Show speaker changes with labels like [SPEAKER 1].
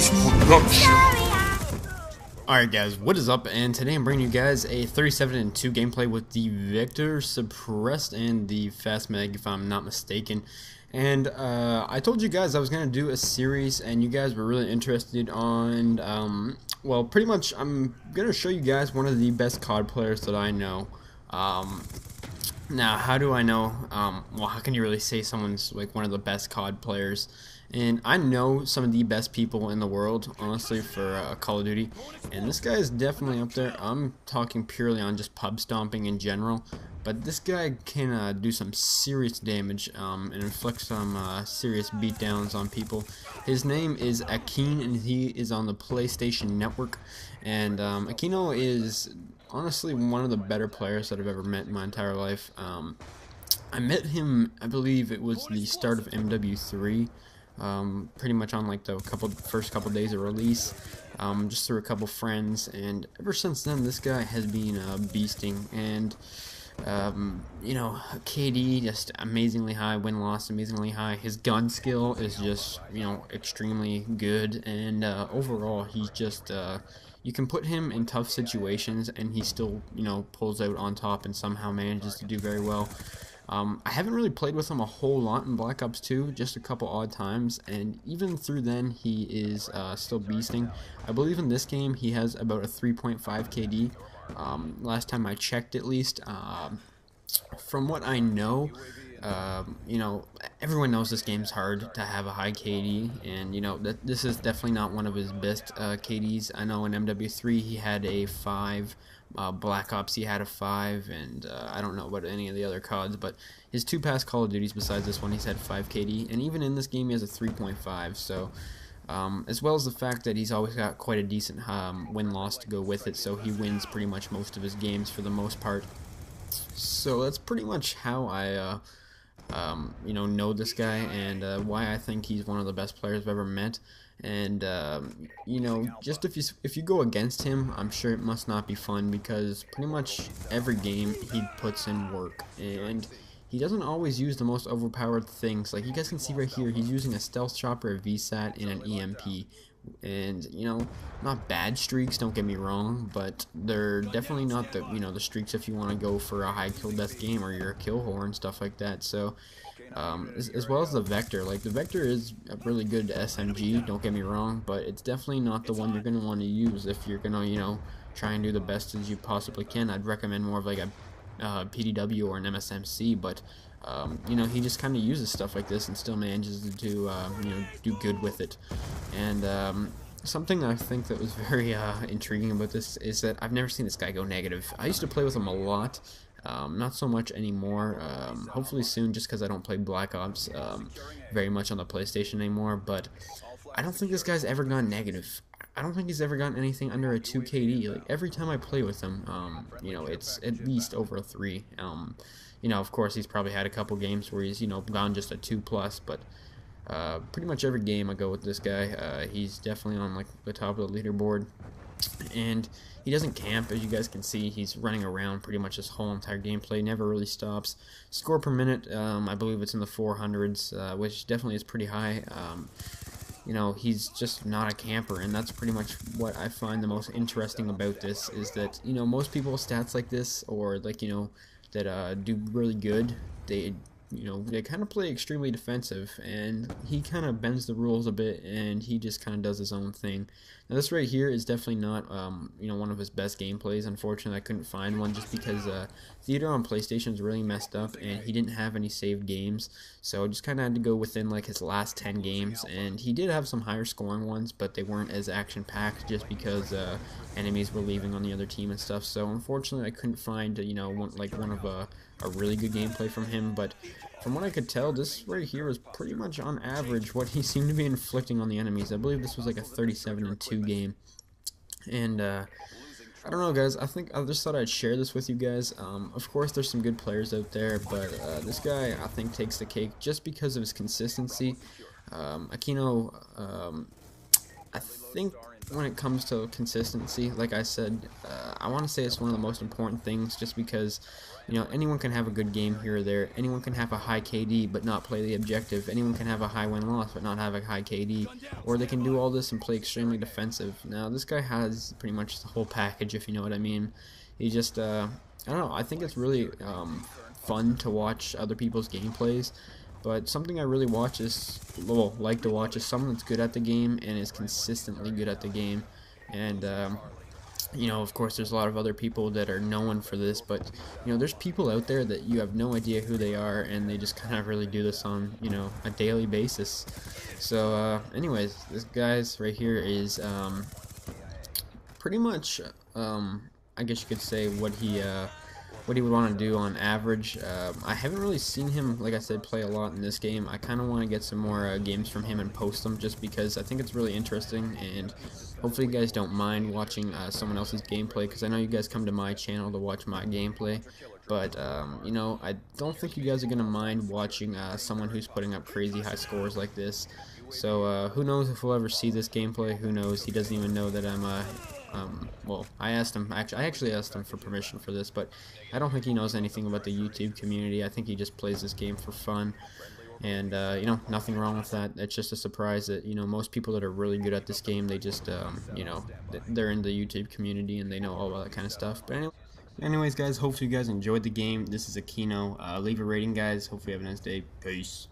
[SPEAKER 1] Production.
[SPEAKER 2] Alright guys, what is up? And today I'm bringing you guys a 37-2 gameplay with the Vector Suppressed and the Fast Mag, if I'm not mistaken. And I told you guys I was going to do a series, and you guys were really interested on, well, pretty much I'm going to show you guys one of the best CoD players that I know. Now, how do I know? Well, how can you really say someone's like one of the best CoD players? And I know some of the best people in the world, honestly, for Call of Duty. And this guy is definitely up there. I'm talking purely on just pub stomping in general. But this guy can do some serious damage and inflict some serious beatdowns on people. His name is Akeen, and he is on the PlayStation Network. And Akeen0 is honestly one of the better players that I've ever met in my entire life. I met him, I believe it was the start of MW3. Pretty much on like the first couple days of release, just through a couple friends, and ever since then this guy has been beasting. And you know, KD just amazingly high, win-loss amazingly high. His gun skill is just, you know, extremely good, and overall he's just you can put him in tough situations and he still, you know, pulls out on top and somehow manages to do very well. I haven't really played with him a whole lot in Black Ops 2, just a couple odd times, and even through then he is still beasting. I believe in this game he has about a 3.5 KD, last time I checked at least. From what I know, you know, everyone knows this game's hard to have a high KD, and you know that this is definitely not one of his best KDs. I know in MW3 he had a 5. Black Ops he had a 5, and I don't know about any of the other CODs, but his two past Call of Duties besides this one he's had 5 KD, and even in this game he has a 3.5, so as well as the fact that he's always got quite a decent win-loss to go with it, so he wins pretty much most of his games for the most part. So that's pretty much how I you know this guy, and why I think he's one of the best players I've ever met. And you know, just if you go against him, I'm sure it must not be fun, because pretty much every game he puts in work, and he doesn't always use the most overpowered things. Like you guys can see right here, he's using a stealth chopper, a VSAT, and an EMP. And you know, not bad streaks, don't get me wrong, but they're definitely not the, you know, the streaks if you want to go for a high kill death game or you're a kill whore and stuff like that. So as well as the Vector, like the Vector is a really good SMG, don't get me wrong, but it's definitely not the one you're going to want to use if you're going to, you know, try and do the best as you possibly can. I'd recommend more of like a PDW or an MSMC, but you know, he just kind of uses stuff like this and still manages to you know, do good with it. And something I think that was very intriguing about this is that I've never seen this guy go negative. I used to play with him a lot, not so much anymore, hopefully soon, just because I don't play Black Ops very much on the PlayStation anymore, but I don't think this guy's ever gone negative. I don't think he's ever gotten anything under a 2 KD. Like every time I play with him, you know, it's at least over a 3. You know, of course, he's probably had a couple games where he's, you know, gone just a 2+, but pretty much every game I go with this guy, he's definitely on like the top of the leaderboard. And he doesn't camp, as you guys can see. He's running around pretty much his whole entire gameplay, never really stops. Score per minute, I believe it's in the 400s, which definitely is pretty high. You know, he's just not a camper, and that's pretty much what I find the most interesting about this, is that, you know, most people with stats like this, or like, you know, that do really good, they, you know, they kind of play extremely defensive, and he kind of bends the rules a bit, and he just kind of does his own thing. Now this right here is definitely not, you know, one of his best gameplays. Unfortunately, I couldn't find one just because Theater on PlayStation is really messed up, and he didn't have any saved games, so I just kind of had to go within like his last 10 games, and he did have some higher scoring ones, but they weren't as action-packed just because enemies were leaving on the other team and stuff. So unfortunately, I couldn't find, you know, one of a really good gameplay from him, but from what I could tell, this right here was pretty much on average what he seemed to be inflicting on the enemies. I believe this was like a 37-2 game. And I don't know, guys, I just thought I'd share this with you guys. Of course, there's some good players out there, but this guy, I think, takes the cake just because of his consistency. Akeen0, I think when it comes to consistency, like I said, I want to say it's one of the most important things, just because, you know, anyone can have a good game here or there. Anyone can have a high KD but not play the objective. Anyone can have a high win-loss but not have a high KD. Or they can do all this and play extremely defensive. Now, this guy has pretty much the whole package, if you know what I mean. He just, I don't know, I think it's really fun to watch other people's gameplays. But something I really watch is, well, like to watch, is someone that's good at the game and is consistently good at the game. And you know, of course, there's a lot of other people that are known for this, but you know, there's people out there that you have no idea who they are, and they just kind of really do this on, you know, a daily basis. So, anyways, this guy's right here is pretty much, I guess you could say what he would want to do on average. I haven't really seen him, like I said, play a lot in this game. I kind of want to get some more games from him and post them, just because I think it's really interesting, and hopefully you guys don't mind watching someone else's gameplay, because I know you guys come to my channel to watch my gameplay, but you know, I don't think you guys are going to mind watching someone who's putting up crazy high scores like this. So who knows if we'll ever see this gameplay, who knows. He doesn't even know that I'm well, I actually asked him for permission for this, but I don't think he knows anything about the YouTube community. I think he just plays this game for fun, and you know, nothing wrong with that. It's just a surprise that, you know, most people that are really good at this game, they just you know, they're in the YouTube community and they know all that kind of stuff. But anyways, guys, hopefully you guys enjoyed the game. This is Akeen0. Leave a rating, guys. Hopefully you have a nice day. Peace.